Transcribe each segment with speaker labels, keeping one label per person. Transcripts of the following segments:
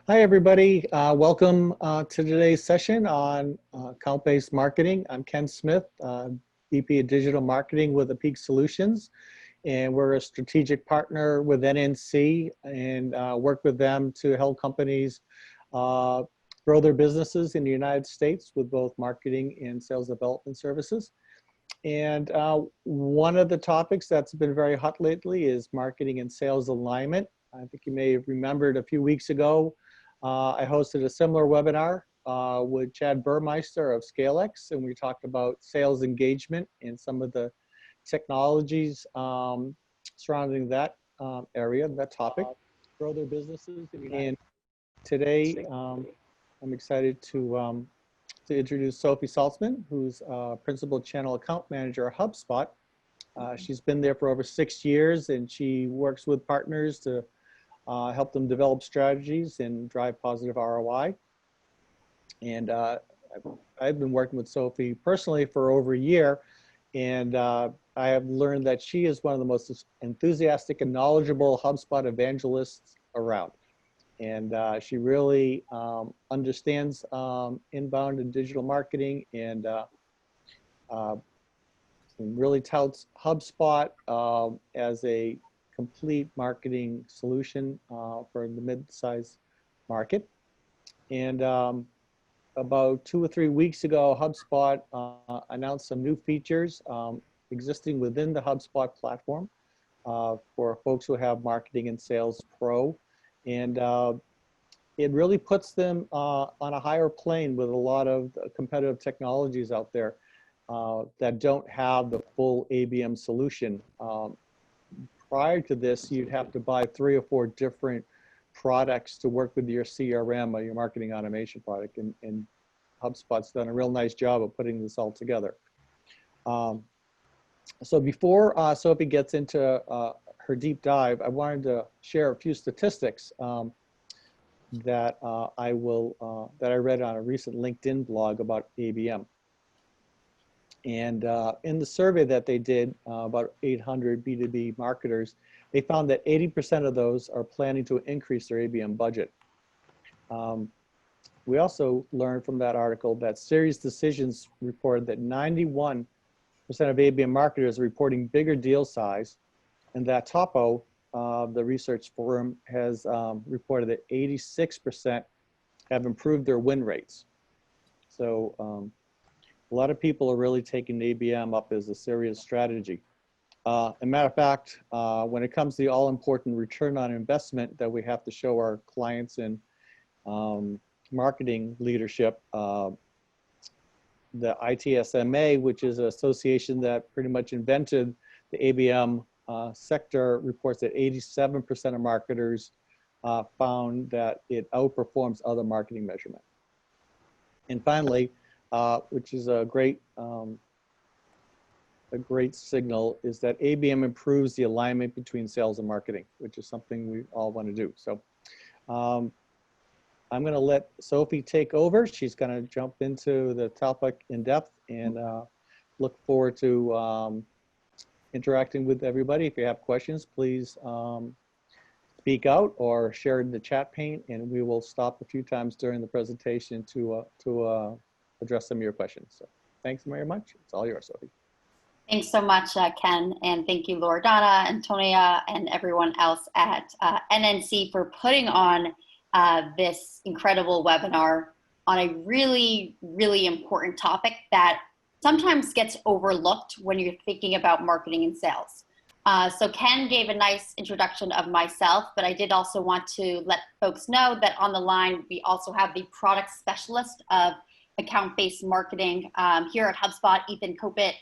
Speaker 1: Hi, everybody. Welcome to today's session on account-based marketing. I'm Ken Smith, VP of Digital Marketing with ABM Solutions, and we're a strategic partner with NNC and work with them to help companies grow their businesses in the United States with both marketing and sales development services. And one of the topics that's been very hot lately is marketing and sales alignment. I think you may have remembered a few weeks ago, I hosted a similar webinar with Chad Burmeister of ScaleX, and we talked about sales engagement and some of the technologies surrounding that area, that topic, grow their businesses. And today, I'm excited to introduce Sophie Saltzman, who's Principal Channel Account Manager at HubSpot. She's been there for over 6 years, and she works with partners to help them develop strategies and drive positive ROI. And I've been working with Sophie personally for over a year, and I have learned that she is one of the most enthusiastic and knowledgeable HubSpot evangelists around. And she really understands inbound and digital marketing, and really touts HubSpot as a complete marketing solution for the mid-size market. And about 2 or 3 weeks ago, HubSpot announced some new features existing within the HubSpot platform for folks who have Marketing and Sales Pro. And it really puts them on a higher plane with a lot of competitive technologies out there that don't have the full ABM solution. Prior to this, you'd have to buy 3 or 4 different products to work with your CRM or your marketing automation product, and HubSpot's done a real nice job of putting this all together. So before Sophie gets into her deep dive, I wanted to share a few statistics that I read on a recent LinkedIn blog about ABM. And in the survey that they did, about 800 B2B marketers, they found that 80% of those are planning to increase their ABM budget. We also learned from that article that Series Decisions reported that 91% of ABM marketers are reporting bigger deal size, and that Topo, the research firm, has reported that 86% have improved their win rates. So a lot of people are really taking ABM up as a serious strategy. As a matter of fact, when it comes to the all-important return on investment that we have to show our clients in marketing leadership, the ITSMA, which is an association that pretty much invented the ABM sector, reports that 87% of marketers found that it outperforms other marketing measurement. And finally, which is a great signal, is that ABM improves the alignment between sales and marketing, which is something we all want to do. So I'm going to let Sophie take over. She's going to jump into the topic in depth, and look forward to interacting with everybody. If you have questions, please speak out or share in the chat pane, and we will stop a few times during the presentation to address some of your questions. So thanks very much. It's all yours, Sophie.
Speaker 2: Thanks so much, Ken, and thank you, Loredana, Antonia, and everyone else at NNC for putting on this incredible webinar on a really, really important topic that sometimes gets overlooked when you're thinking about marketing and sales. So Ken gave a nice introduction of myself, but I did also want to let folks know that on the line, we also have the product specialist of account-based marketing here at HubSpot, Ethan Kopit,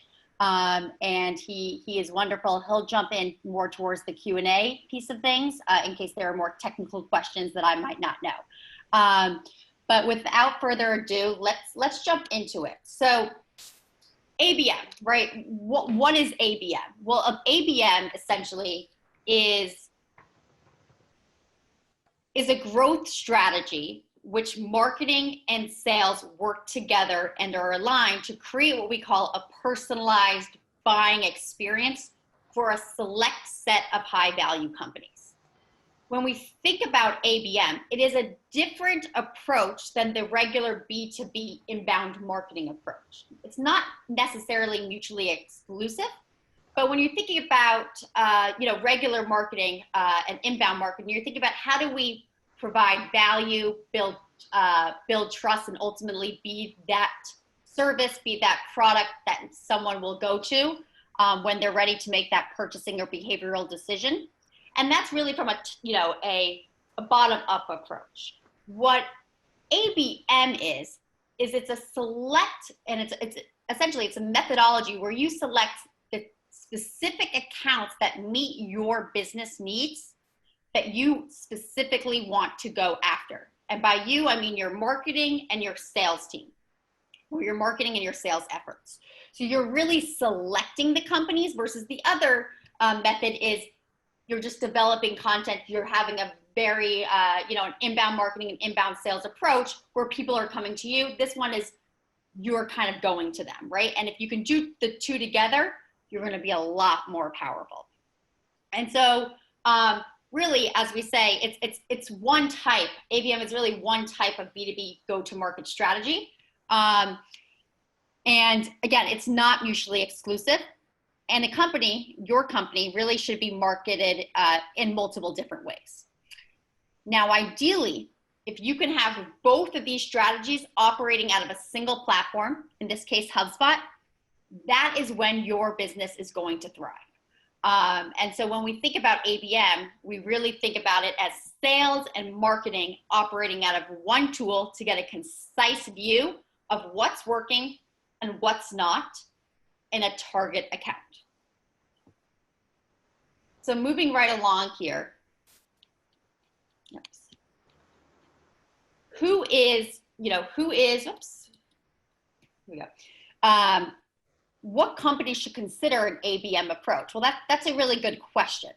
Speaker 2: and he is wonderful. He'll jump in more towards the Q&A piece of things in case there are more technical questions that I might not know. But without further ado, let's jump into it. So ABM, right? What is ABM? Well, ABM essentially is a growth strategy which marketing and sales work together and are aligned to create what we call a personalized buying experience for a select set of high value companies. when we think about ABM, it is a different approach than the regular B2B inbound marketing approach. It's not necessarily mutually exclusive, but when you're thinking about regular marketing and inbound marketing, you're thinking about how do we provide value, build trust, and ultimately be that service, be that product that someone will go to when they're ready to make that purchasing or behavioral decision. And that's really from a bottom-up approach. What ABM is it's a select, and it's essentially a methodology where you select the specific accounts that meet your business needs that you specifically want to go after. And by you, I mean your marketing and your sales team, or your marketing and your sales efforts. So you're really selecting the companies versus the other method is you're just developing content. You're having a very, an inbound marketing and inbound sales approach where people are coming to you. This one is you're kind of going to them, right? And if you can do the two together, you're going to be a lot more powerful. And so really, as we say, it's one type. ABM is really one type of B2B go-to-market strategy. And again, it's not mutually exclusive. And a company, your company, really should be marketed in multiple different ways. Now, ideally, if you can have both of these strategies operating out of a single platform, in this case, HubSpot, that is when your business is going to thrive. And so when we think about ABM, we really think about it as sales and marketing operating out of one tool to get a concise view of what's working and what's not in a target account. So moving right along here, oops. Oops, here we go. What companies should consider an ABM approach? Well, that's a really good question.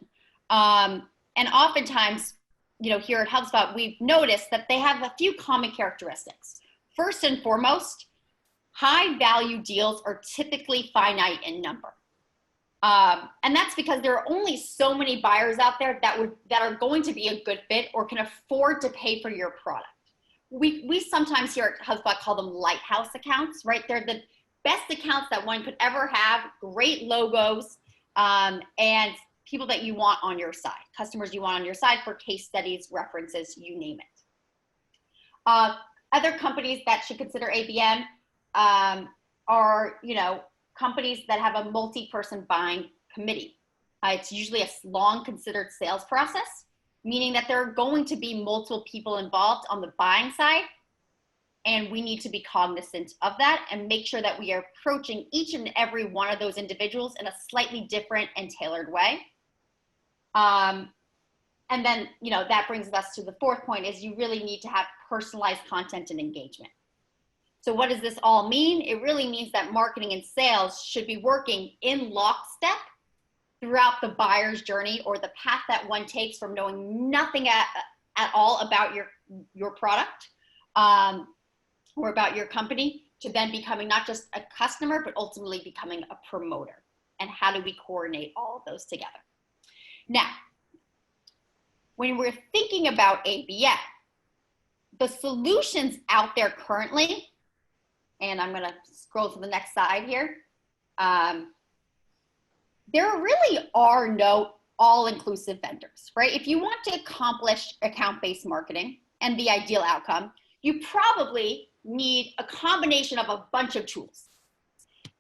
Speaker 2: And oftentimes, here at HubSpot, we've noticed that they have a few common characteristics. First and foremost, high value deals are typically finite in number. And that's because there are only so many buyers out there that are going to be a good fit or can afford to pay for your product. We sometimes here at HubSpot call them lighthouse accounts, right? They're the best accounts that one could ever have, great logos, and people that you want on your side, customers you want on your side for case studies, references, you name it. Other companies that should consider ABM are, companies that have a multi-person buying committee. It's usually a long considered sales process, meaning that there are going to be multiple people involved on the buying side, and we need to be cognizant of that and make sure that we are approaching each and every one of those individuals in a slightly different and tailored way. And then, that brings us to the fourth point is you really need to have personalized content and engagement. So what does this all mean? It really means that marketing and sales should be working in lockstep throughout the buyer's journey or the path that one takes from knowing nothing at all about your product or about your company to then becoming not just a customer, but ultimately becoming a promoter. And how do we coordinate all of those together? Now, when we're thinking about ABM, the solutions out there currently, and I'm going to scroll to the next slide here. There really are no all-inclusive vendors, right? If you want to accomplish account-based marketing and the ideal outcome, you probably need a combination of a bunch of tools.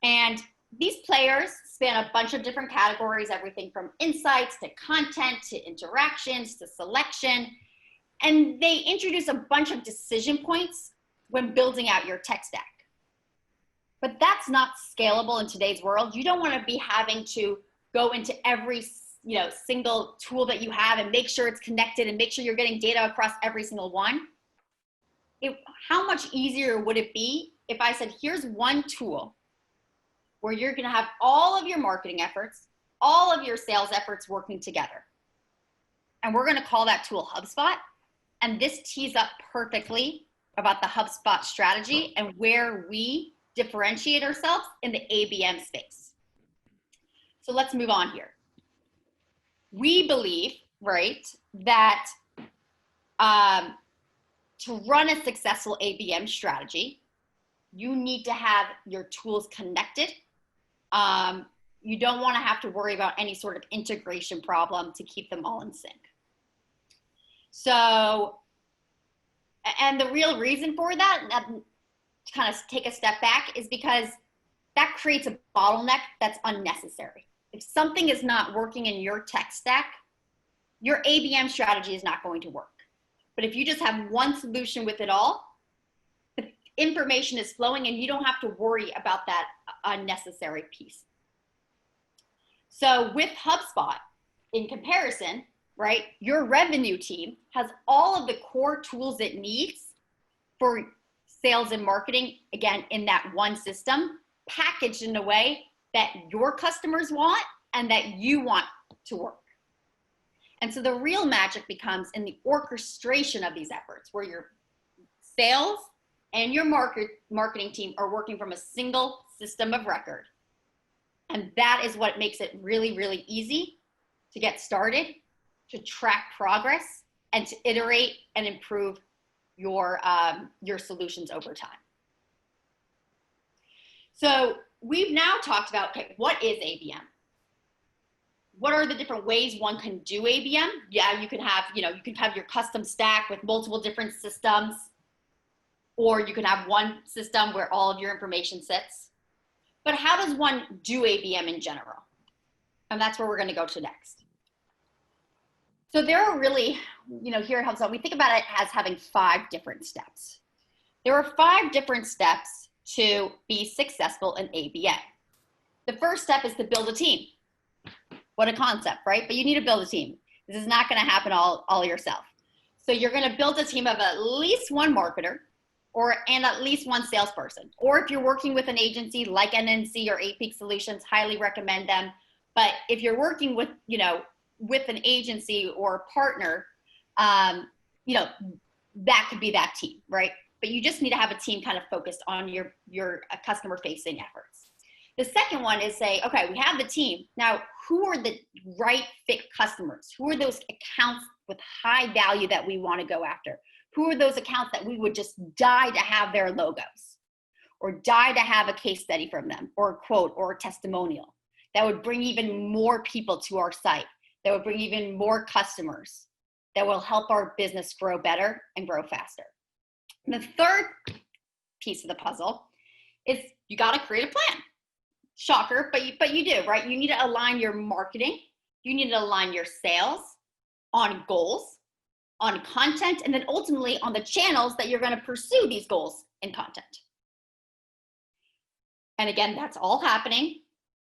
Speaker 2: And these players span a bunch of different categories, everything from insights to content to interactions to selection. And they introduce a bunch of decision points when building out your tech stack. But that's not scalable in today's world. You don't want to be having to go into every single tool that you have and make sure it's connected and make sure you're getting data across every single one. How much easier would it be if I said, here's one tool where you're going to have all of your marketing efforts, all of your sales efforts working together. And we're going to call that tool HubSpot. And this tees up perfectly about the HubSpot strategy and where we differentiate ourselves in the ABM space. So let's move on here. We believe right, that to run a successful ABM strategy, you need to have your tools connected. You don't want to have to worry about any sort of integration problem to keep them all in sync. So, and the real reason for that, to kind of take a step back, is because that creates a bottleneck that's unnecessary. If something is not working in your tech stack, your ABM strategy is not going to work. But if you just have one solution with it all, the information is flowing and you don't have to worry about that unnecessary piece. So with HubSpot, in comparison, right, your revenue team has all of the core tools it needs for sales and marketing, again, in that one system, packaged in a way that your customers want and that you want to work. And so the real magic becomes in the orchestration of these efforts, where your sales and your marketing team are working from a single system of record. And that is what makes it really, really easy to get started, to track progress, and to iterate and improve your solutions over time. So we've now talked about, okay, what is ABM? What are the different ways one can do ABM? Yeah, you can have your custom stack with multiple different systems, or you can have one system where all of your information sits. But how does one do ABM in general? And that's where we're going to go to next. So there are really, here at HubSpot, we think about it as having 5 different steps. There are 5 different steps to be successful in ABM. The first step is to build a team. What a concept, right? But you need to build a team. This is not going to happen all yourself. So you're going to build a team of at least one marketer and at least one salesperson. Or if you're working with an agency like NNC or ABM Solutions, highly recommend them. But if you're working with, with an agency or a partner, that could be that team, right? But you just need to have a team kind of focused on your customer facing efforts. The second one is say, okay, we have the team. Now, who are the right fit customers? Who are those accounts with high value that we want to go after? Who are those accounts that we would just die to have their logos, or die to have a case study from them, or a quote, or a testimonial that would bring even more people to our site, that would bring even more customers, that will help our business grow better and grow faster. And the third piece of the puzzle is you got to create a plan. Shocker, but you do, right? You need to align your marketing. You need to align your sales on goals, on content, and then ultimately on the channels that you're going to pursue these goals and content. And again, that's all happening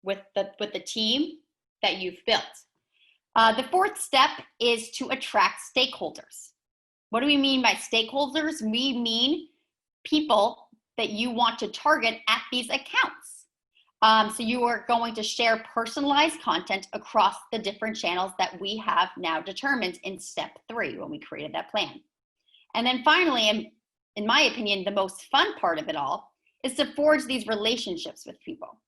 Speaker 2: with the team that you've built. The fourth step is to attract stakeholders. What do we mean by stakeholders? We mean people that you want to target at these accounts. So you are going to share personalized content across the different channels that we have now determined in step 3 when we created that plan. And then finally, and in my opinion, the most fun part of it all is to forge these relationships with people.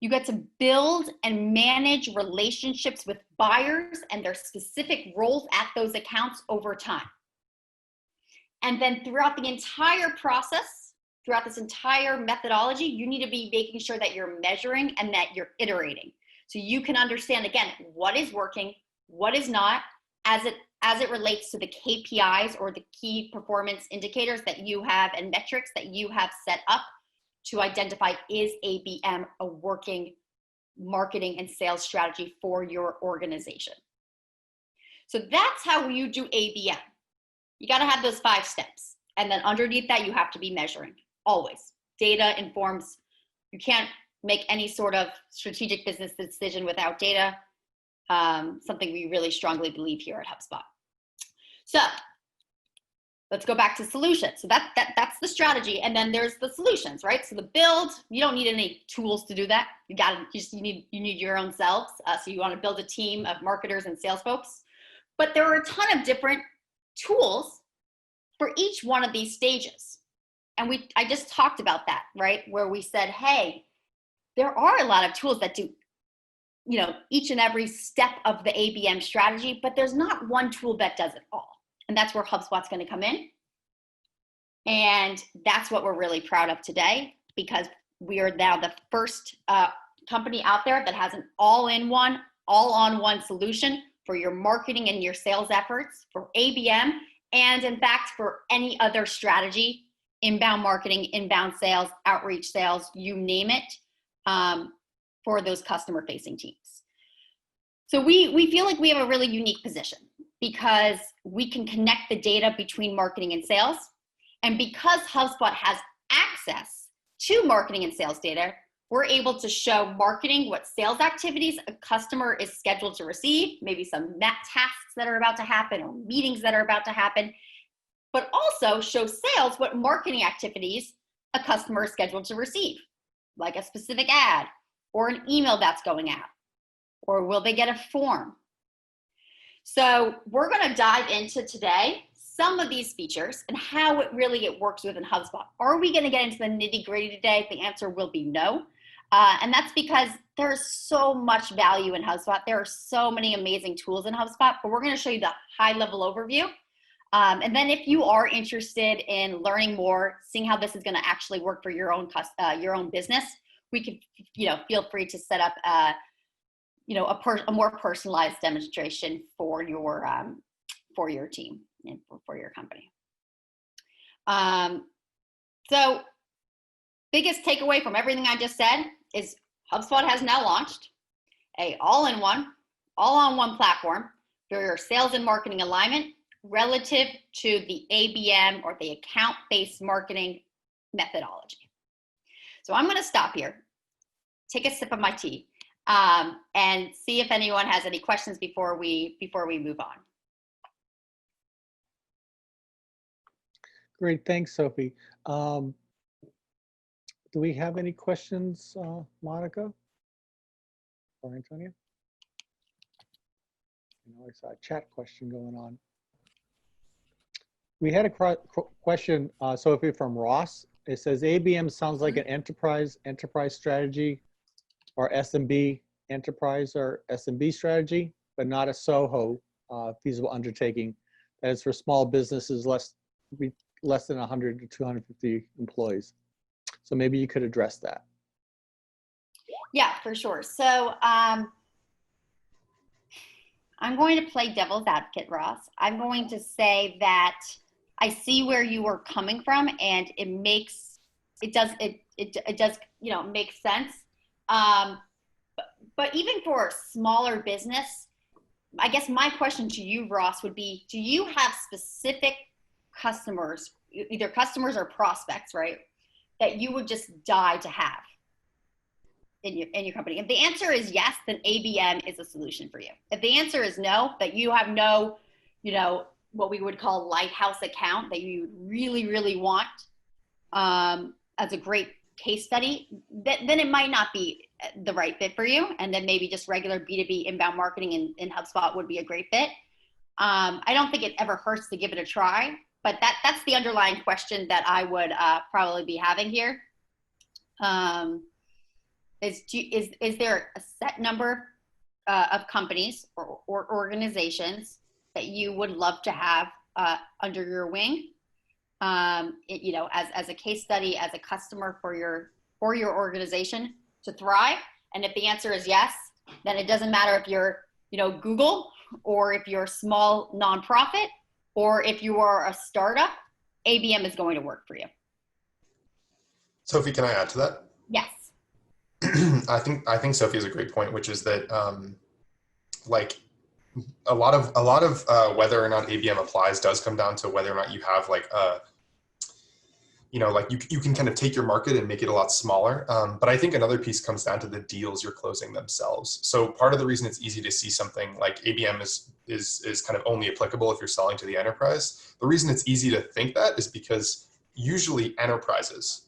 Speaker 2: You get to build and manage relationships with buyers and their specific roles at those accounts over time. And then throughout the entire process, throughout this entire methodology, you need to be making sure that you're measuring and that you're iterating. So you can understand, again, what is working, what is not, as it relates to the KPIs or the key performance indicators that you have and metrics that you have set up to identify, is ABM a working marketing and sales strategy for your organization? So that's how you do ABM. You got to have those 5 steps. And then underneath that, you have to be measuring. Always. Data informs. You can't make any sort of strategic business decision without data. Something we really strongly believe here at HubSpot. So let's go back to solutions. So that's the strategy. And then there's the solutions, right? So the build, you don't need any tools to do that. You need your own selves. So you want to build a team of marketers and sales folks. But there are a ton of different tools for each one of these stages. And I just talked about that, right? Where we said, hey, there are a lot of tools that do each and every step of the ABM strategy, but there's not one tool that does it all. And that's where HubSpot's going to come in. And that's what we're really proud of today, because we are now the first company out there that has an all-on-one solution for your marketing and your sales efforts for ABM, and in fact, for any other strategy, inbound marketing, inbound sales, outreach sales, you name it, for those customer-facing teams. So we feel like we have a really unique position because we can connect the data between marketing and sales. And because HubSpot has access to marketing and sales data, we're able to show marketing what sales activities a customer is scheduled to receive, maybe some tasks that are about to happen or meetings that are about to happen, but also show sales what marketing activities a customer is scheduled to receive, like a specific ad or an email that's going out, or will they get a form? So we're going to dive into today some of these features and how it works within HubSpot. Are we going to get into the nitty-gritty today? The answer will be no. And that's because there's so much value in HubSpot. There are so many amazing tools in HubSpot, but we're going to show you the high-level overview. And then if you are interested in learning more, seeing how this is going to actually work for your own business, we could, feel free to set up a more personalized demonstration for your team and for your company. So biggest takeaway from everything I just said is HubSpot has now launched a all-on-one platform for your sales and marketing alignment relative to the ABM or the account-based marketing methodology. So I'm going to stop here, take a sip of my tea, and see if anyone has any questions before we move on.
Speaker 1: Great, thanks, Sophie. Do we have any questions, Monica or Antonia? I saw a chat question going on. We had a question, Sophie, from Ross. It says ABM sounds like an enterprise strategy, or SMB enterprise or SMB strategy, but not a SOHO feasible undertaking. That is for small businesses less than 100 to 250 employees. So maybe you could address that.
Speaker 2: Yeah, for sure. So I'm going to play devil's advocate, Ross. I'm going to say that I see where you are coming from, and it does make sense. But even for a smaller business, I guess my question to you, Ross, would be, do you have specific customers, either customers or prospects, right, that you would just die to have in your company? If the answer is yes, then ABM is a solution for you. If the answer is no, that you have no, what we would call lighthouse account that you really, really want as a great case study, then it might not be the right fit for you. And then maybe just regular B2B inbound marketing in HubSpot would be a great fit. I don't think it ever hurts to give it a try, but that's the underlying question that I would probably be having here. Is there a set number of companies or organizations that you would love to have under your wing, as a case study, as a customer for your organization to thrive? And if the answer is yes, then it doesn't matter if you're, Google, or if you're a small nonprofit, or if you are a startup, ABM is going to work for you.
Speaker 3: Sophie, can I add to that?
Speaker 2: Yes.
Speaker 3: I think Sophie has a great point, which is that a lot of whether or not ABM applies does come down to whether or not you have you can kind of take your market and make it a lot smaller. But I think another piece comes down to the deals you're closing themselves. So part of the reason it's easy to see something like ABM is kind of only applicable if you're selling to the enterprise. The reason it's easy to think that is because usually enterprises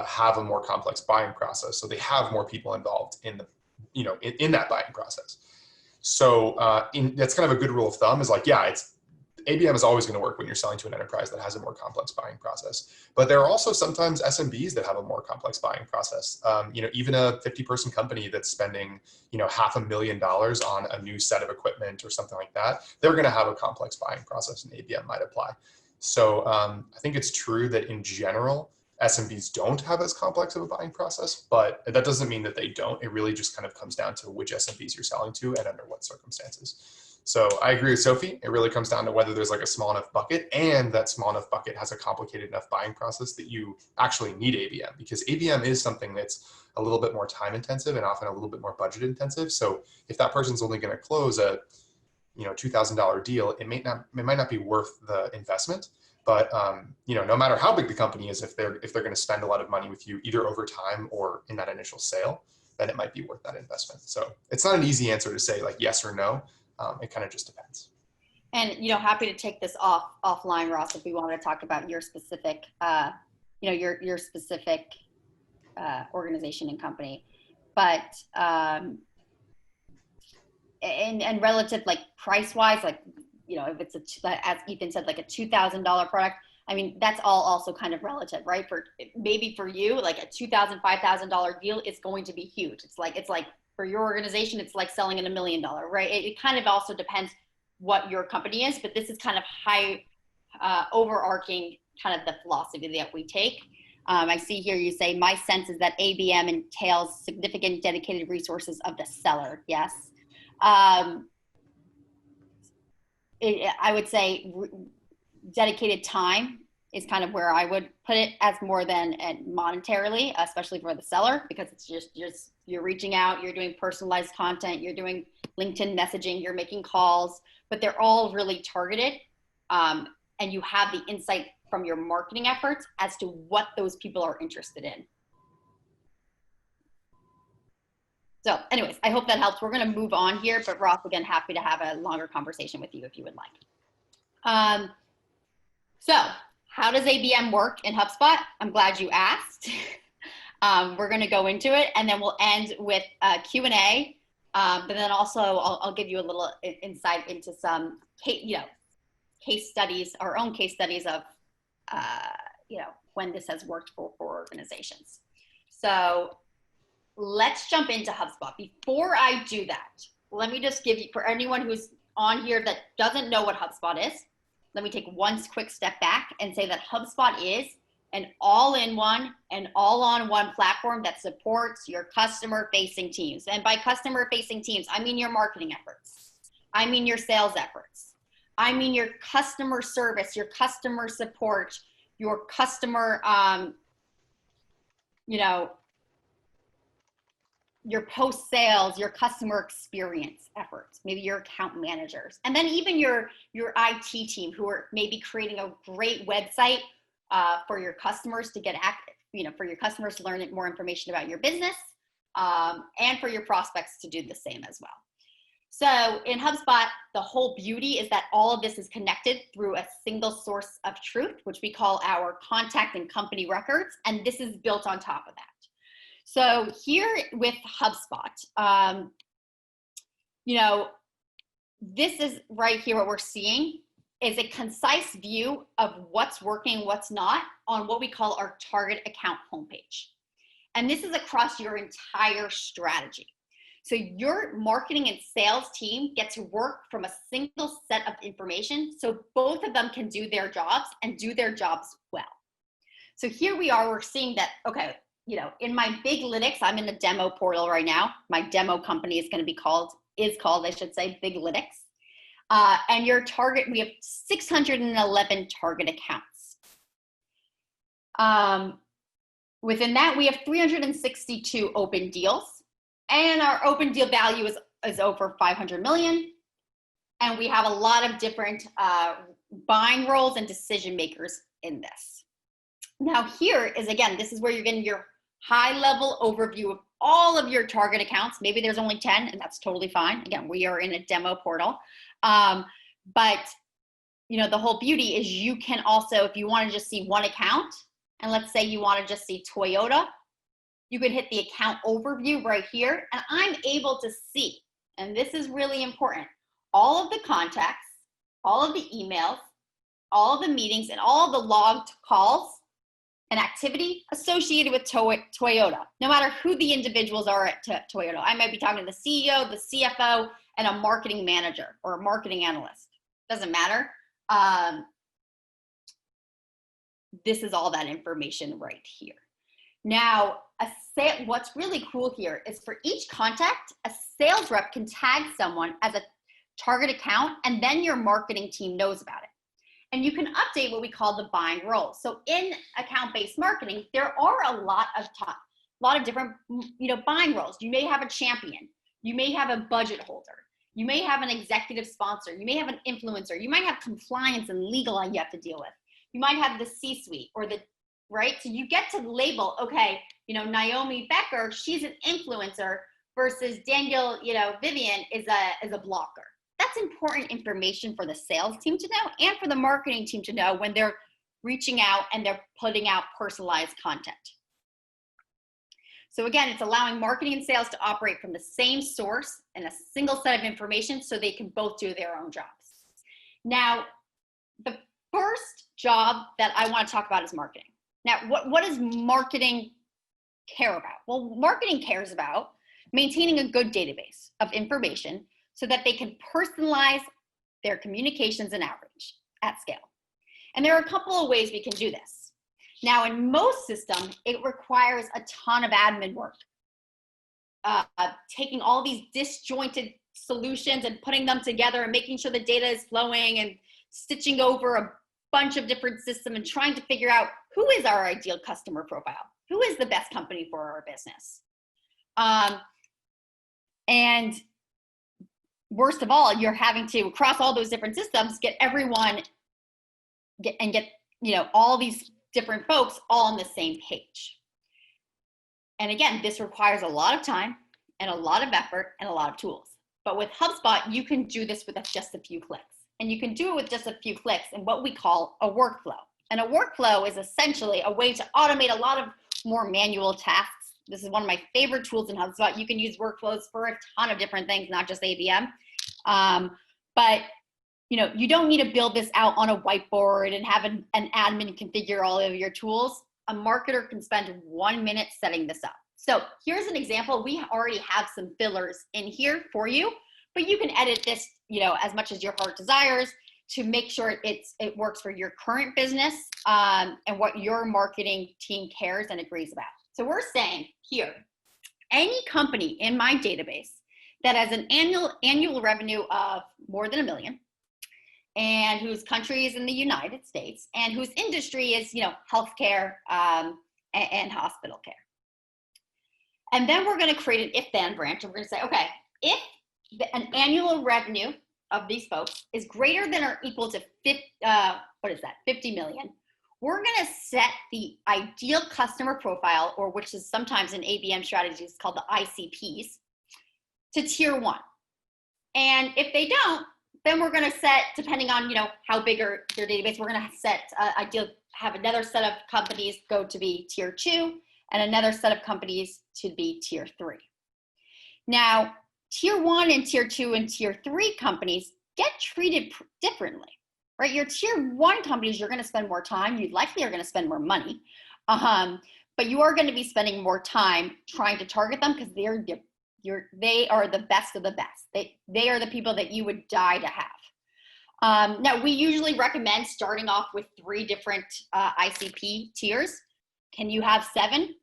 Speaker 3: have a more complex buying process. So they have more people involved in that buying process. So that's kind of a good rule of thumb is ABM is always going to work when you're selling to an enterprise that has a more complex buying process. But there are also sometimes SMBs that have a more complex buying process. Even a 50-person company that's spending, $500,000 on a new set of equipment or something like that, they're going to have a complex buying process, and ABM might apply. So I think it's true that in general, SMBs don't have as complex of a buying process, but that doesn't mean that they don't. It really just kind of comes down to which SMBs you're selling to and under what circumstances. So I agree with Sophie. It really comes down to whether there's like a small enough bucket, and that small enough bucket has a complicated enough buying process that you actually need ABM, because ABM is something that's a little bit more time intensive and often a little bit more budget intensive. So if that person's only going to close a $2,000 deal, it might not be worth the investment. But no matter how big the company is, if they're going to spend a lot of money with you, either over time or in that initial sale, then it might be worth that investment. So it's not an easy answer to say like yes or no. It kind of just depends.
Speaker 2: And happy to take this offline, Ross, if we want to talk about your specific, your specific organization and company. But and relative, like price wise, like if it's as Ethan said, like a $2,000 product. I mean, that's all also kind of relative, right? Maybe for you, like a $2,000, $5,000 deal is going to be huge. It's like for your organization, it's like selling in $1 million, right? It kind of also depends what your company is, but this is kind of high, overarching kind of the philosophy that we take. I see here you say, my sense is that ABM entails significant dedicated resources of the seller. Yes. I would say dedicated time is kind of where I would put it, as more than monetarily, especially for the seller, because it's just you're reaching out, you're doing personalized content, you're doing LinkedIn messaging, you're making calls, but they're all really targeted. And you have the insight from your marketing efforts as to what those people are interested in. So anyways, I hope that helps. We're going to move on here, but Ross, again, happy to have a longer conversation with you if you would like. So how does ABM work in HubSpot? I'm glad you asked. We're going to go into it, and then we'll end with Q&A. But then also I'll give you a little insight into some case studies, our own case studies of when this has worked for organizations. So let's jump into HubSpot. Before I do that, let me just give you, for anyone who's on here that doesn't know what HubSpot is, let me take one quick step back and say that HubSpot is an all-in-one and all-on-one platform that supports your customer-facing teams. And by customer-facing teams, I mean your marketing efforts. I mean your sales efforts. I mean your customer service, your customer support, your customer, your post-sales, your customer experience efforts, maybe your account managers, and then even your IT team who are maybe creating a great website for your customers to get active, for your customers to learn more information about your business, and for your prospects to do the same as well. So in HubSpot, the whole beauty is that all of this is connected through a single source of truth, which we call our contact and company records, and this is built on top of that. So here with HubSpot, this is right here what we're seeing is a concise view of what's working, what's not on what we call our target account homepage. And this is across your entire strategy. So your marketing and sales team get to work from a single set of information so both of them can do their jobs and do their jobs well. So here we are, we're seeing that, okay, in my Biglytics, I'm in the demo portal right now. My demo company is called, I should say, Biglytics. And your target, we have 611 target accounts. Within that, we have 362 open deals. And our open deal value is over 500 million. And we have a lot of different buying roles and decision makers in this. Now here is, again, this is where you're getting your high level overview of all of your target accounts. Maybe there's only 10 and that's totally fine. Again, we are in a demo portal. But the whole beauty is you can also, if you want to just see one account, and let's say you want to just see Toyota, you can hit the account overview right here, and I'm able to see, and this is really important, all of the contacts all of the emails, all of the meetings, and all of the logged calls and activity associated with Toyota, no matter who the individuals are at Toyota. I might be talking to the CEO, the CFO, and a marketing manager or a marketing analyst. Doesn't matter. This is all that information right here. Now, what's really cool here is for each contact, a sales rep can tag someone as a target account, and then your marketing team knows about it. And you can update what we call the buying roles. So in account-based marketing, there are a lot of different, buying roles. You may have a champion. You may have a budget holder. You may have an executive sponsor. You may have an influencer. You might have compliance and legal you have to deal with. You might have the C-suite right? So you get to label, okay, Naomi Becker, she's an influencer versus Daniel, Vivian is a blocker. That's important information for the sales team to know and for the marketing team to know when they're reaching out and they're putting out personalized content. So again, it's allowing marketing and sales to operate from the same source and a single set of information so they can both do their own jobs. Now, the first job that I want to talk about is marketing. Now, what does marketing care about? Well, marketing cares about maintaining a good database of information so that they can personalize their communications and outreach at scale. And there are a couple of ways we can do this. Now, in most systems, it requires a ton of admin work. Taking all these disjointed solutions and putting them together and making sure the data is flowing and stitching over a bunch of different systems and trying to figure out who is our ideal customer profile, who is the best company for our business. And worst of all, you're having to, across all those different systems, get all these different folks all on the same page. And again, this requires a lot of time and a lot of effort and a lot of tools. But with HubSpot, you can do this with just a few clicks. And you can do it with just a few clicks in what we call a workflow. And a workflow is essentially a way to automate a lot of more manual tasks. This is one of my favorite tools in HubSpot. You can use workflows for a ton of different things, not just ABM. But you don't need to build this out on a whiteboard and have an admin configure all of your tools. A marketer can spend 1 minute setting this up. So here's an example. We already have some fillers in here for you, but you can edit this, as much as your heart desires to make sure it works for your current business and what your marketing team cares and agrees about. So we're saying here, any company in my database that has an annual revenue of more than $1 million, and whose country is in the United States, and whose industry is, healthcare and hospital care. And then we're going to create an if-then branch, and we're going to say, okay, if an annual revenue of these folks is greater than or equal to 50 million, we're going to set the ideal customer profile, or which is sometimes in ABM strategies called the ICPs, to tier 1. And if they don't, then we're going to set, depending on how big their database, we're going to set have another set of companies go to be tier 2 and another set of companies to be tier 3. Now, tier 1 and tier 2 and tier 3 companies get treated differently, right? Your tier 1 companies, you're going to spend more time. You likely are going to spend more money, but you are going to be spending more time trying to target them because they are the best of the best. They are the people that you would die to have. Now, we usually recommend starting off with 3 different ICP tiers. Can you have 7?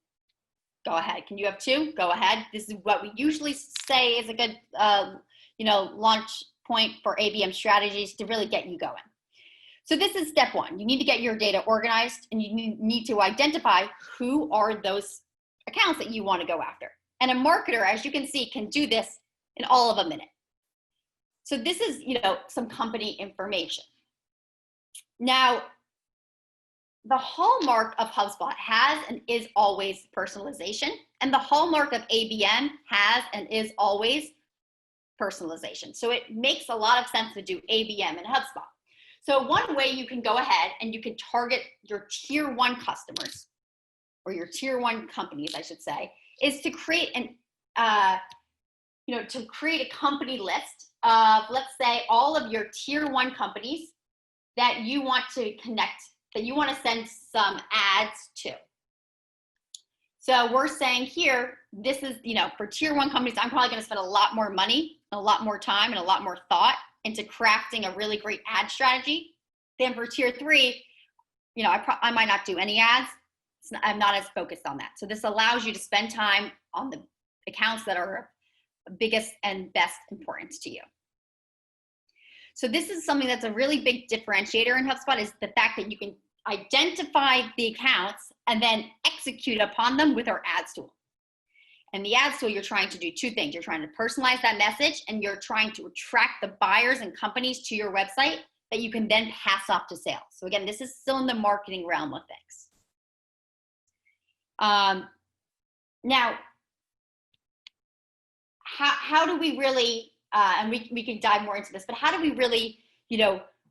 Speaker 2: Go ahead. Can you have 2? Go ahead. This is what we usually say is a good, launch point for ABM strategies to really get you going. So this is step 1. You need to get your data organized, and you need to identify who are those accounts that you want to go after. And a marketer, as you can see, can do this in all of a minute. So this is, some company information. Now, the hallmark of HubSpot has and is always personalization, and the hallmark of ABM has and is always personalization. So it makes a lot of sense to do ABM in HubSpot. So one way you can go ahead and you can target your tier 1 customers, or your tier 1 companies, I should say, is to create to create a company list of, let's say, all of your tier 1 companies that you want to connect, that you want to send some ads to. So we're saying here, this is, for tier 1 companies, I'm probably going to spend a lot more money, a lot more time, and a lot more thought into crafting a really great ad strategy than for tier 3. I might not do any ads. I'm not as focused on that. So this allows you to spend time on the accounts that are biggest and best importance to you. So this is something that's a really big differentiator in HubSpot, is the fact that you can identify the accounts and then execute upon them with our ads tool. And the ads tool, you're trying to do 2 things. You're trying to personalize that message, and you're trying to attract the buyers and companies to your website that you can then pass off to sales. So again, this is still in the marketing realm of things. Now, how do we really, and we can dive more into this, but how do we really,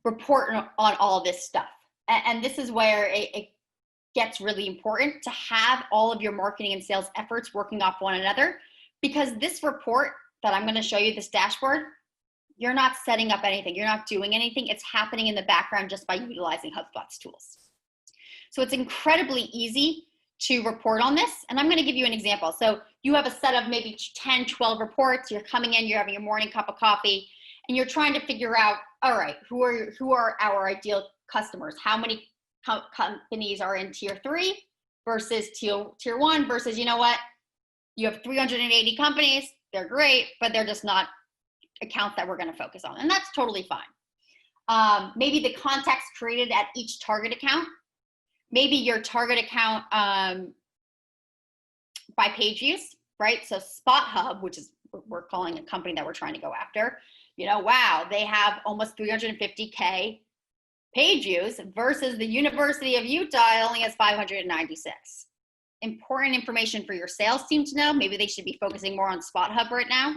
Speaker 2: report on all this stuff? And this is where it gets really important to have all of your marketing and sales efforts working off one another, because this report that I'm going to show you, this dashboard, you're not setting up anything. You're not doing anything. It's happening in the background just by utilizing HubSpot's tools. So it's incredibly easy to report on this. And I'm going to give you an example. So you have a set of maybe 10, 12 reports. You're coming in, you're having your morning cup of coffee, and you're trying to figure out, all right, who are our ideal customers? How many companies are in tier 3 versus tier 1 versus, you have 380 companies. They're great, but they're just not accounts that we're going to focus on. And that's totally fine. Maybe the context created at each target account. Maybe your target account by page views, right? So Spot Hub, which is, we're calling a company that we're trying to go after, wow, they have almost 350K page views versus the University of Utah only has 596. Important information for your sales team to know. Maybe they should be focusing more on Spot Hub right now.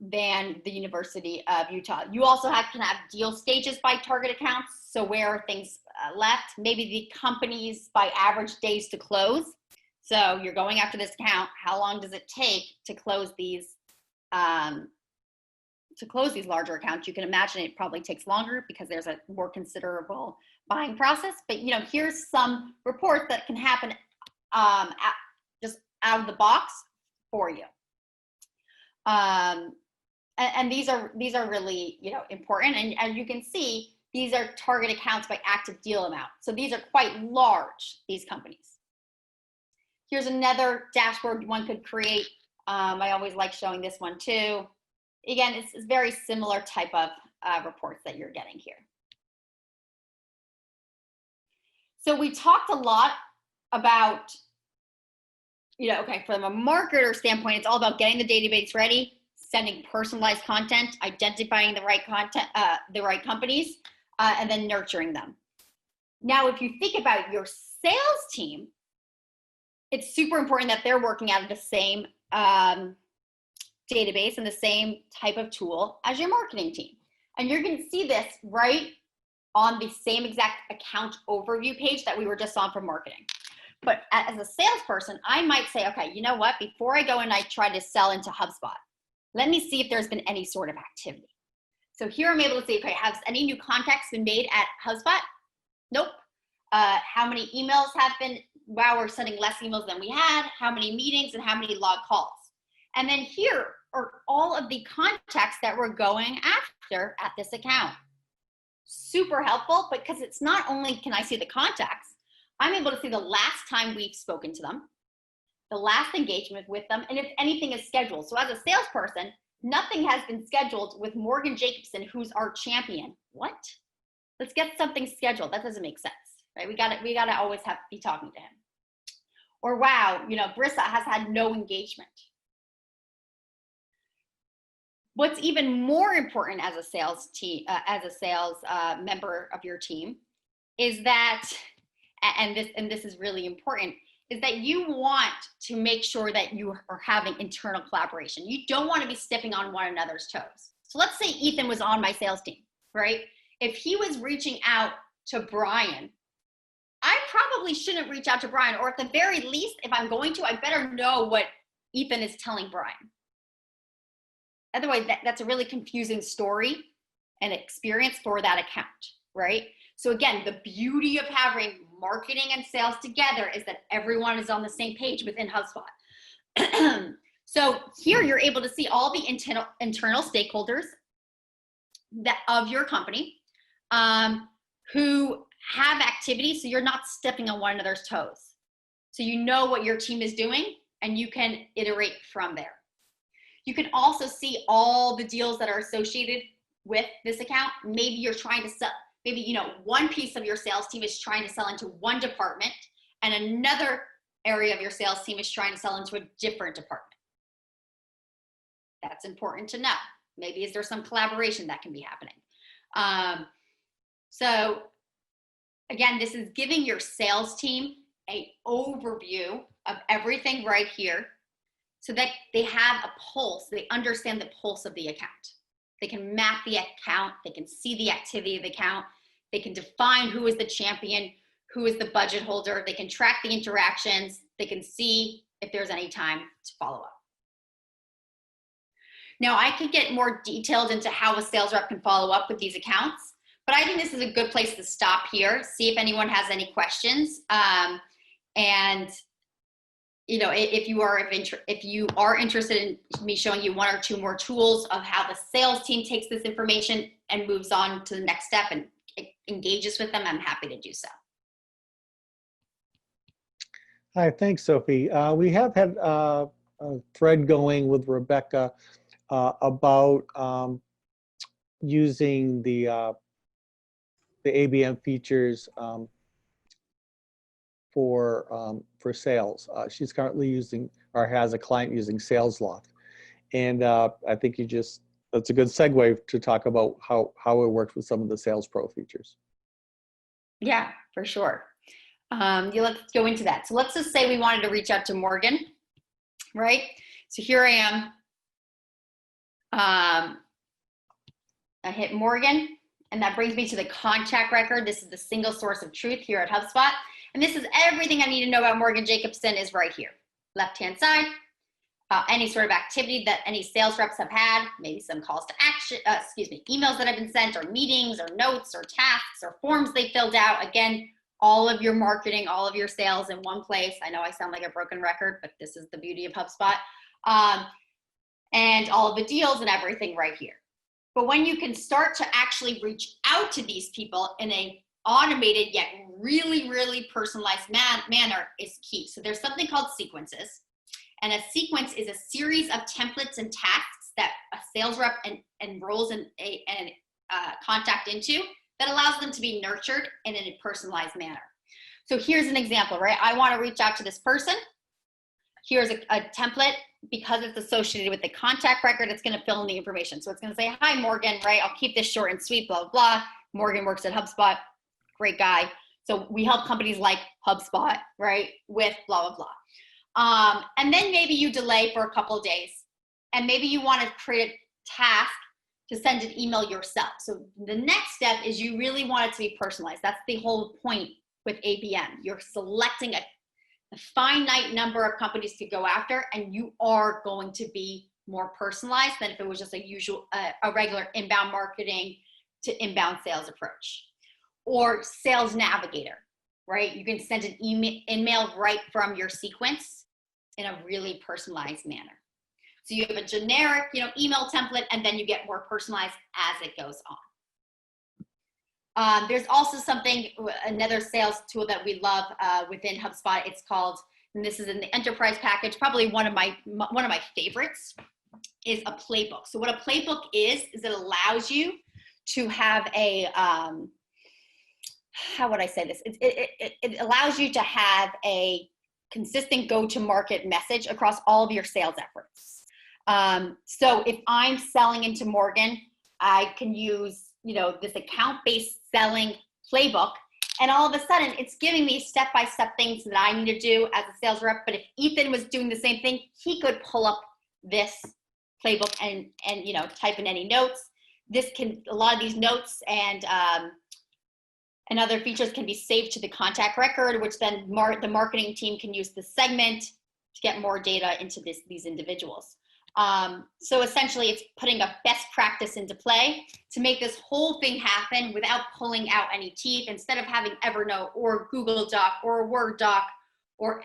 Speaker 2: Than the University of Utah. You also can have deal stages by target accounts. So where are things left? Maybe the companies by average days to close. So you're going after this account. How long does it take to close these larger accounts? You can imagine it probably takes longer because there's a more considerable buying process. But here's some reports that can happen just out of the box for you. And these are really, important. And as you can see, these are target accounts by active deal amount. So these are quite large, these companies. Here's another dashboard one could create. I always like showing this one too. Again, it's very similar type of reports that you're getting here. So we talked a lot about, from a marketer standpoint, it's all about getting the database ready, sending personalized content, identifying the right content, the right companies, and then nurturing them. Now, if you think about your sales team, it's super important that they're working out of the same database and the same type of tool as your marketing team. And you're going to see this right on the same exact account overview page that we were just on for marketing. But as a salesperson, I might say, okay, you know what? Before I go and I try to sell into HubSpot, let me see if there's been any sort of activity. So here I'm able to say, okay, has any new contacts been made at HubSpot? Nope. How many emails have been, wow, we're sending less emails than we had. How many meetings and how many log calls? And then here are all of the contacts that we're going after at this account. Super helpful, because it's not only can I see the contacts, I'm able to see the last time we've spoken to them, the last engagement with them, and if anything is scheduled. So as a salesperson, nothing has been scheduled with Morgan Jacobson, who's our champion. What? Let's get something scheduled. That doesn't make sense, right? We gotta always be talking to him. Or wow, Brissa has had no engagement. What's even more important as a sales team, member of your team, is that, and this is really important, is that you want to make sure that you are having internal collaboration. You don't want to be stepping on one another's toes. So let's say Ethan was on my sales team, right? If he was reaching out to Brian, I I probably shouldn't reach out to Brian, or at the very least, if I'm going to, I better know what Ethan is telling Brian. Otherwise, that's a really confusing story and experience for that account, right? So again, the beauty of having marketing and sales together is that everyone is on the same page within HubSpot. So here you're able to see all the internal stakeholders of your company who have activities, so you're not stepping on one another's toes. So you know what your team is doing and you can iterate from there. You can also see all the deals that are associated with this account. Maybe you're trying to sell, maybe, you know, one piece of your sales team is trying to sell into one department and another area of your sales team is trying to sell into a different department. That's important to know. Maybe is there some collaboration that can be happening? So again, this is giving your sales team an overview of everything right here so that they have a pulse, they understand the pulse of the account. They can map the account, they can see the activity of the account, they can define who is the champion, who is the budget holder, they can track the interactions, they can see if there's any time to follow up. Now, I could get more detailed into how a sales rep can follow up with these accounts, but I think this is a good place to stop here, see if anyone has any questions. And you know, if you are interested in me showing you one or two more tools of how the sales team takes this information and moves on to the next step and engages with them, I'm happy to do so.
Speaker 1: Hi, thanks, Sophie. We have had a thread going with Rebecca about using the ABM features for sales. She's currently using, or has a client using SalesLoft. And I think that's a good segue to talk about how it works with some of the Sales Pro features.
Speaker 2: Yeah, for sure. Let's go into that. So let's just say we wanted to reach out to Morgan, right? So here I am. I hit Morgan, and that brings me to the contact record. This is the single source of truth here at HubSpot. And this is everything I need to know about Morgan Jacobson is right here. Left-hand side, any sort of activity that any sales reps have had, maybe some calls to action, emails that have been sent, or meetings, or notes, or tasks, or forms they filled out. Again, all of your marketing, all of your sales in one place. I know I sound like a broken record, but this is the beauty of HubSpot. And all of the deals and everything right here. But when you can start to actually reach out to these people in a automated yet really, really personalized manner is key. So there's something called sequences. And a sequence is a series of templates and tasks that a sales rep enrolls in a contact into that allows them to be nurtured in a personalized manner. So here's an example, right? I want to reach out to this person. Here's a template. Because it's associated with the contact record, it's going to fill in the information. So it's going to say, hi, Morgan, right? I'll keep this short and sweet, blah, blah, blah. Morgan works at HubSpot. Great guy. So we help companies like HubSpot, right, with blah, blah, blah. And then maybe you delay for a couple of days. And maybe you want to create a task to send an email yourself. So the next step is you really want it to be personalized. That's the whole point with ABM. You're selecting a finite number of companies to go after, and you are going to be more personalized than if it was just a regular inbound marketing to inbound sales approach. Or Sales Navigator, right? You can send an email right from your sequence in a really personalized manner. So you have a generic, email template, and then you get more personalized as it goes on. There's also another sales tool that we love within HubSpot. It's called, and this is in the enterprise package, probably one of my favorites, is a playbook. So what a playbook is it allows you to have a, how would I say this? It allows you to have a consistent go-to-market message across all of your sales efforts. So if I'm selling into Morgan, I can use this account-based selling playbook, and all of a sudden it's giving me step-by-step things that I need to do as a sales rep. But if Ethan was doing the same thing, he could pull up this playbook and type in any notes. A lot of these notes and And other features can be saved to the contact record, which then the marketing team can use the segment to get more data into these individuals. So essentially, it's putting a best practice into play to make this whole thing happen without pulling out any teeth. Instead of having Evernote or Google Doc or Word Doc or,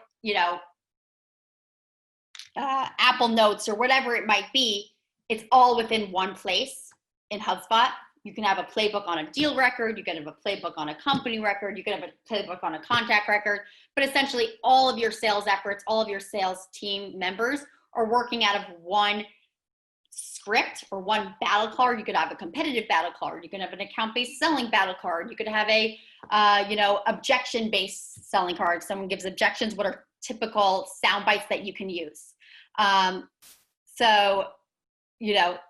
Speaker 2: Apple Notes or whatever it might be, it's all within one place in HubSpot. You can have a playbook on a deal record. You can have a playbook on a company record. You can have a playbook on a contact record. But essentially, all of your sales efforts, all of your sales team members are working out of one script or one battle card. You could have a competitive battle card. You can have an account-based selling battle card. You could have a, objection-based selling card. Someone gives objections. What are typical sound bites that you can use?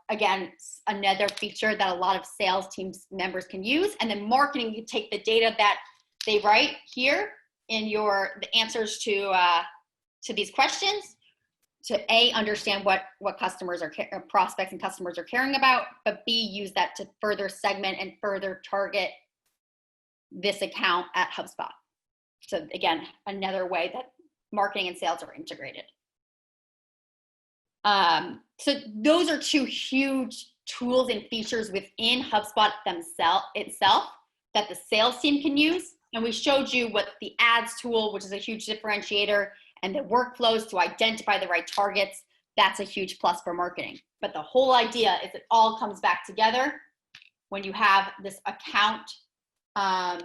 Speaker 2: Again, another feature that a lot of sales teams members can use. And then marketing, you take the data that they write here in the answers to these questions to understand what customers prospects and customers are caring about, but B, use that to further segment and further target this account at HubSpot. So again, another way that marketing and sales are integrated. So those are two huge tools and features within HubSpot itself that the sales team can use. And we showed you what the ads tool, which is a huge differentiator, and the workflows to identify the right targets. That's a huge plus for marketing. But the whole idea is it all comes back together when you have this account.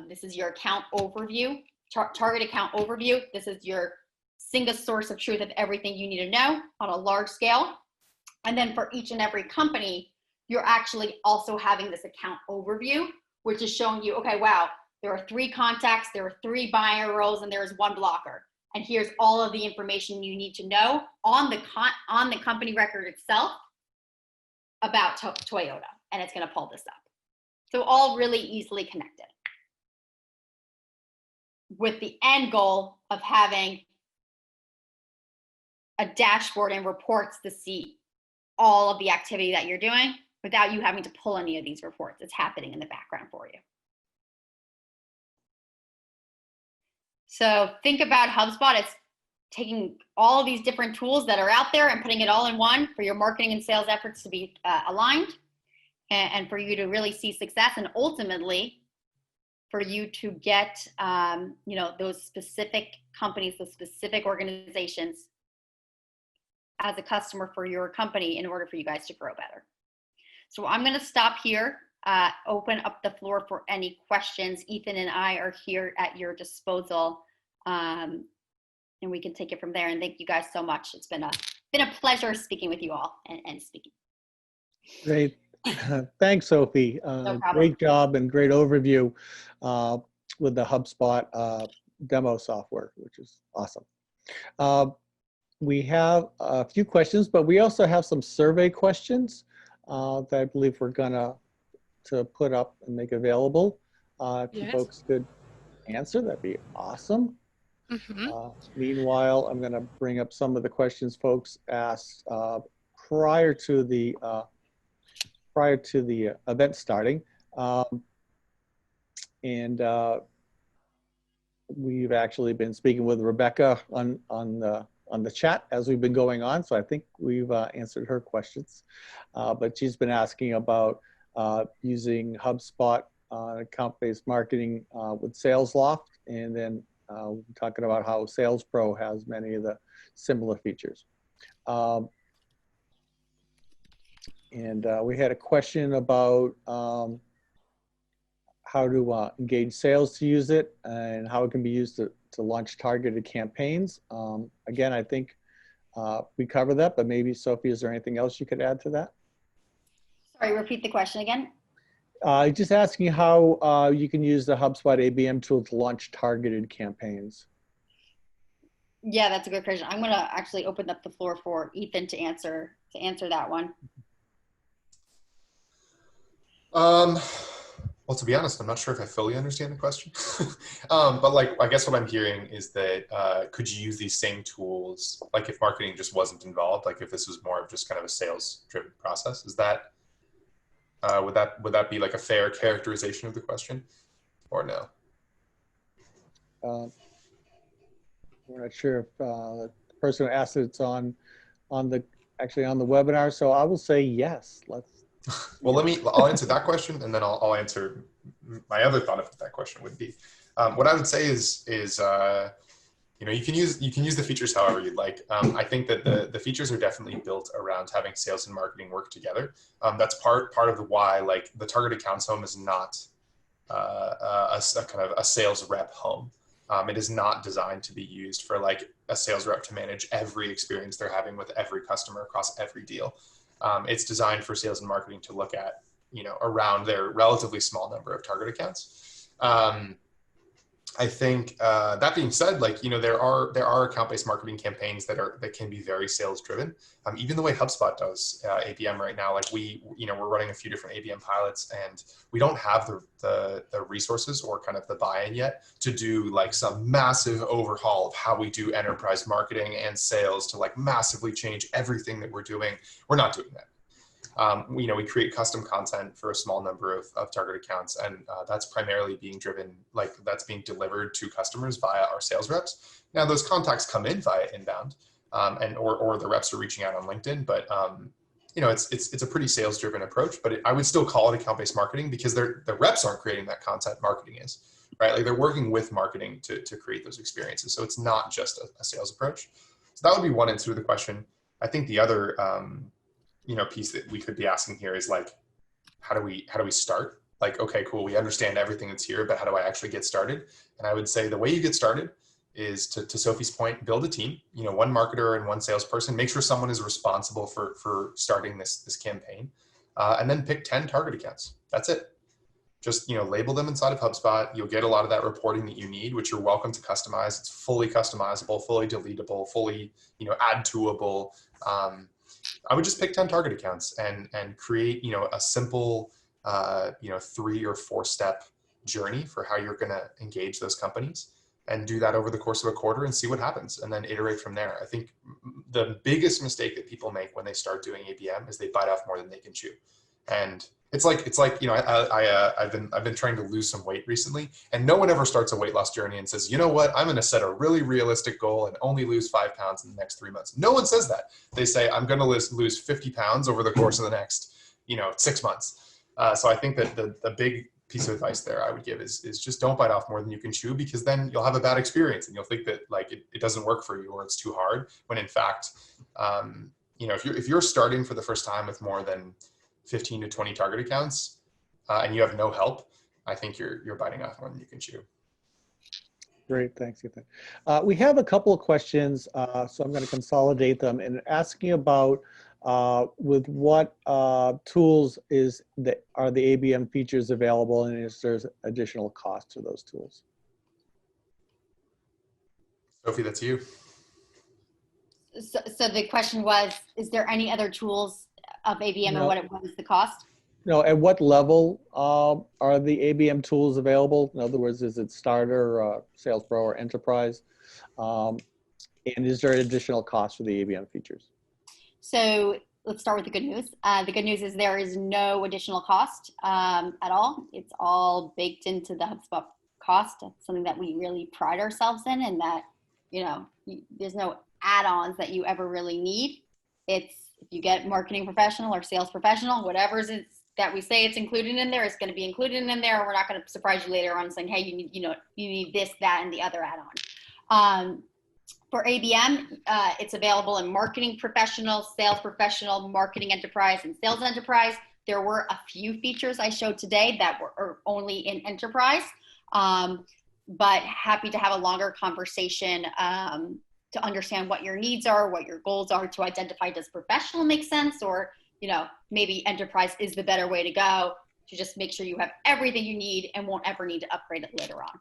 Speaker 2: This is your account overview, target account overview. This is your single source of truth of everything you need to know on a large scale. And then for each and every company, you're actually also having this account overview, which is showing you, okay, wow, there are 3 contacts, there are 3 buyer roles, and there's 1 blocker. And here's all of the information you need to know on the company record itself about Toyota. And it's going to pull this up. So all really easily connected, with the end goal of having a dashboard and reports to see all of the activity that you're doing without you having to pull any of these reports. It's happening in the background for you. So think about HubSpot. It's taking all of these different tools that are out there and putting it all in one for your marketing and sales efforts to be aligned, and for you to really see success, and ultimately for you to get those specific companies, those specific organizations as a customer for your company in order for you guys to grow better. So I'm going to stop here, open up the floor for any questions. Ethan and I are here at your disposal, and we can take it from there. And thank you guys so much. It's been a pleasure speaking with you all and speaking.
Speaker 1: Great. Thanks, Sophie.
Speaker 2: No problem.
Speaker 1: Great job and great overview with the HubSpot demo software, which is awesome. We have a few questions, but we also have some survey questions that I believe we're gonna put up and make available. If you folks could answer, that'd be awesome. Meanwhile, I'm gonna bring up some of the questions folks asked prior to the event starting, and we've actually been speaking with Rebecca on the chat as we've been going on, so I think we've answered her questions. But she's been asking about using HubSpot account-based marketing with SalesLoft, and then talking about how Sales Pro has many of the similar features. And we had a question about how to engage sales to use it, and how it can be used to launch targeted campaigns. Again, I think we covered that, but maybe Sophie, is there anything else you could add to that?
Speaker 2: Sorry, repeat the question again.
Speaker 1: Just asking how you can use the HubSpot ABM tool to launch targeted campaigns.
Speaker 2: Yeah, that's a good question. I'm going to actually open up the floor for Ethan to answer that one.
Speaker 3: Well, to be honest, I'm not sure if I fully understand the question. But like, I guess what I'm hearing is that could you use these same tools, like if marketing just wasn't involved, like if this was more of just kind of a sales-driven process? Is that would that be like a fair characterization of the question, or no?
Speaker 1: we're not sure if the person who asked it's on the actually on the webinar. So I will say yes. Let's.
Speaker 3: Well, I'll answer that question, and then I'll answer my other thought of that question would be, what I would say is you can use the features however you'd like. I think that the features are definitely built around having sales and marketing work together. That's part of the why, like, the target accounts home is not a kind of a sales rep home. It is not designed to be used for like a sales rep to manage every experience they're having with every customer across every deal. It's designed for sales and marketing to look at, around their relatively small number of target accounts. I think that being said, like, there are account-based marketing campaigns that can be very sales driven. Even the way HubSpot does ABM right now, like we're running a few different ABM pilots, and we don't have the resources or kind of the buy-in yet to do like some massive overhaul of how we do enterprise marketing and sales to like massively change everything that we're doing. We're not doing that. We create custom content for a small number of target accounts, and that's primarily being driven, like that's being delivered to customers via our sales reps. Now those contacts come in via inbound, or the reps are reaching out on LinkedIn, but it's a pretty sales driven approach. But I would still call it account-based marketing because the reps aren't creating that content, marketing is, right? Like they're working with marketing to create those experiences. So it's not just a sales approach. So that would be one answer to the question. I think the other piece that we could be asking here is like, how do we start? Like, okay, cool. We understand everything that's here, but how do I actually get started? And I would say the way you get started is to Sophie's point, build a team, one marketer and one salesperson, make sure someone is responsible for starting this campaign, and then pick 10 target accounts. That's it. Just, label them inside of HubSpot. You'll get a lot of that reporting that you need, which you're welcome to customize. It's fully customizable, fully deletable, fully, add toable. I would just pick 10 target accounts and create, a simple, 3 or 4 step journey for how you're going to engage those companies, and do that over the course of a quarter and see what happens, and then iterate from there. I think the biggest mistake that people make when they start doing ABM is they bite off more than they can chew. And it's like I've been trying to lose some weight recently, and no one ever starts a weight loss journey and says, you know what, I'm going to set a really realistic goal and only lose 5 pounds in the next 3 months. No one says that. They say, I'm going to lose 50 pounds over the course of the next 6 months. So I think that the big piece of advice there I would give is just don't bite off more than you can chew, because then you'll have a bad experience and you'll think that like it doesn't work for you or it's too hard, when in fact, if you're starting for the first time with more than 15 to 20 target accounts, and you have no help, I think you're biting off more than you can chew.
Speaker 1: Great, thanks, Ethan. We have a couple of questions, so I'm going to consolidate them and asking about with what tools are the ABM features available, and is there additional cost to those tools?
Speaker 3: Sophie, that's you.
Speaker 2: So the question was, is there any other tools of ABM,
Speaker 1: No.
Speaker 2: and what is the cost?
Speaker 1: No, at what level are the ABM tools available? In other words, is it Starter, Sales Pro, or Enterprise? And is there additional cost for the ABM features?
Speaker 2: So let's start with the good news. The good news is there is no additional cost at all. It's all baked into the HubSpot cost. It's something that we really pride ourselves in, and that, there's no add-ons that you ever really need. It's, if you get marketing professional or sales professional, whatever that we say it's included in there is going to be included in there. We're not going to surprise you later on saying, hey, you need this, that, and the other add-on. For ABM, it's available in marketing professional, sales professional, marketing enterprise, and sales enterprise. There were a few features I showed today that were only in enterprise, but happy to have a longer conversation to understand what your needs are, what your goals are, to identify, does professional make sense, or maybe enterprise is the better way to go, to just make sure you have everything you need and won't ever need to upgrade it later on.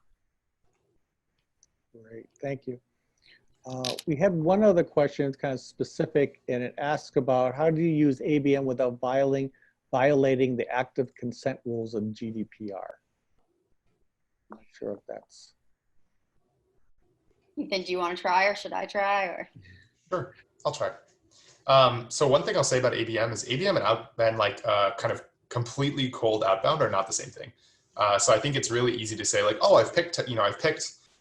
Speaker 1: Great, thank you. We had one other question, it's kind of specific, and it asks about how do you use ABM without violating the active consent rules of GDPR? I'm not sure if that's...
Speaker 2: Ethan, do you want to try, or should I try? Or
Speaker 3: Sure, I'll try. So one thing I'll say about ABM is ABM and kind of completely cold outbound are not the same thing. So I think it's really easy to say like, oh, I've picked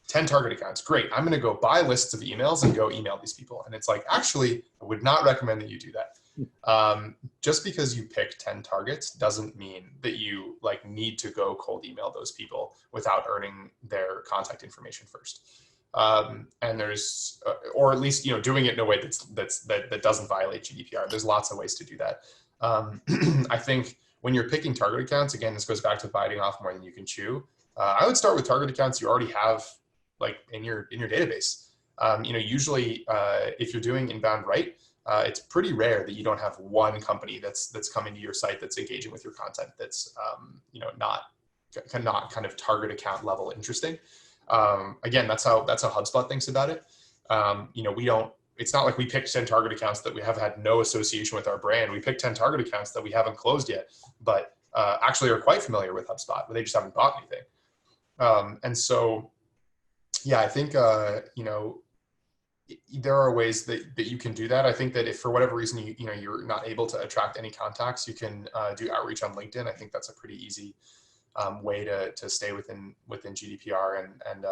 Speaker 3: 10 target accounts. Great. I'm going to go buy lists of emails and go email these people. And it's like, actually, I would not recommend that you do that. Just because you pick 10 targets doesn't mean that you like need to go cold email those people without earning their contact information first. And there's, or at least, doing it in a way that doesn't violate GDPR. There's lots of ways to do that. I think when you're picking target accounts, again, this goes back to biting off more than you can chew. I would start with target accounts you already have like in your database. Usually if you're doing inbound right, it's pretty rare that you don't have one company that's coming to your site that's engaging with your content that's not kind of target account level interesting. Again, that's how HubSpot thinks about it. It's not like we picked 10 target accounts that we have had no association with our brand. We picked 10 target accounts that we haven't closed yet, but actually are quite familiar with HubSpot, but they just haven't bought anything. And so, yeah, I think, there are ways that you can do that. I think that if for whatever reason, you're not able to attract any contacts, you can do outreach on LinkedIn. I think that's a pretty easy way to stay within GDPR and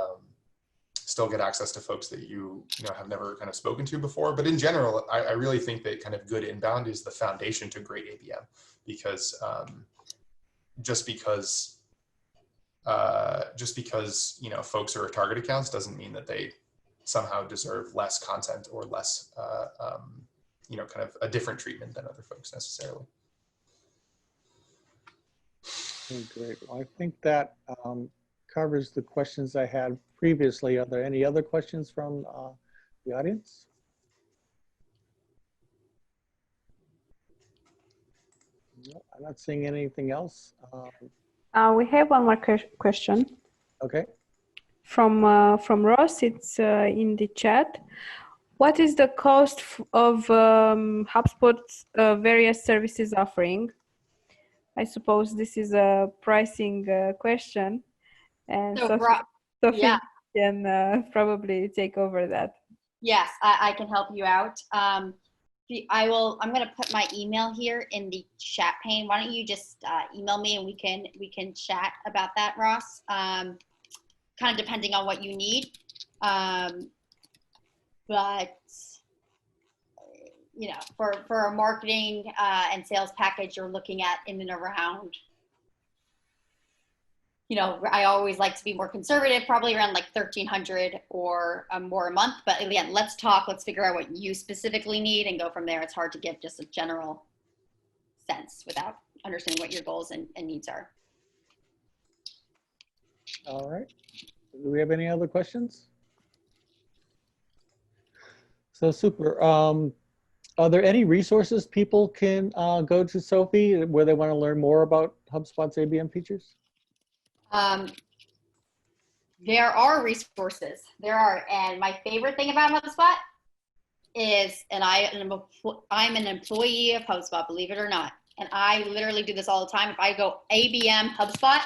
Speaker 3: still get access to folks that you have never kind of spoken to before. But in general, I really think that kind of good inbound is the foundation to great ABM, because just because folks are target accounts doesn't mean that they somehow deserve less content or less kind of a different treatment than other folks necessarily.
Speaker 1: Okay, great. Well, I think that covers the questions I had previously. Are there any other questions from the audience? No, I'm not seeing anything else.
Speaker 4: We have one more question.
Speaker 1: Okay.
Speaker 4: From Ross. It's in the chat. What is the cost of HubSpot's various services offering? I suppose this is a pricing question, and
Speaker 2: So,
Speaker 4: Sophie
Speaker 2: yeah.
Speaker 4: can probably take over that.
Speaker 2: Yes, I can help you out. I'm going to put my email here in the chat pane. Why don't you just email me and we can chat about that, Ross. Kind of depending on what you need. But for a marketing and sales package, you're looking at in and around, I always like to be more conservative, probably around like $1,300 or more a month. But again, let's figure out what you specifically need and go from there. It's hard to give just a general sense without understanding what your goals and needs are.
Speaker 1: All right. Do we have any other questions? So super. Are there any resources people can go to, Sophie, where they want to learn more about HubSpot's ABM features?
Speaker 2: There are resources. There are, and my favorite thing about HubSpot is, and I'm an employee of HubSpot, believe it or not, and I literally do this all the time. If I go ABM HubSpot,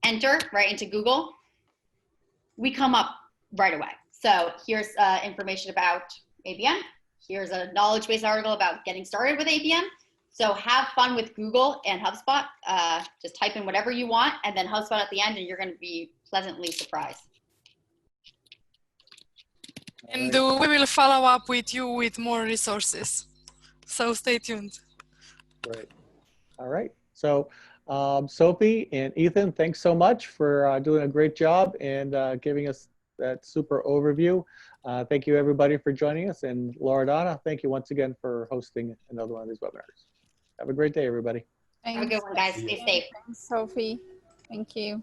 Speaker 2: enter right into Google, we come up right away. So here's information about ABM. Here's a knowledge base article about getting started with ABM. So have fun with Google and HubSpot. Just type in whatever you want and then HubSpot at the end, and you're going to be pleasantly surprised.
Speaker 5: And we will follow up with you with more resources. So stay tuned.
Speaker 1: Great. All right. So Sophie and Ethan, thanks so much for doing a great job and giving us that super overview. Thank you everybody for joining us. And Loredana, thank you once again for hosting another one of these webinars. Have a great day, everybody.
Speaker 2: Have a good one, guys. Stay safe.
Speaker 6: Thanks, Sophie. Thank you.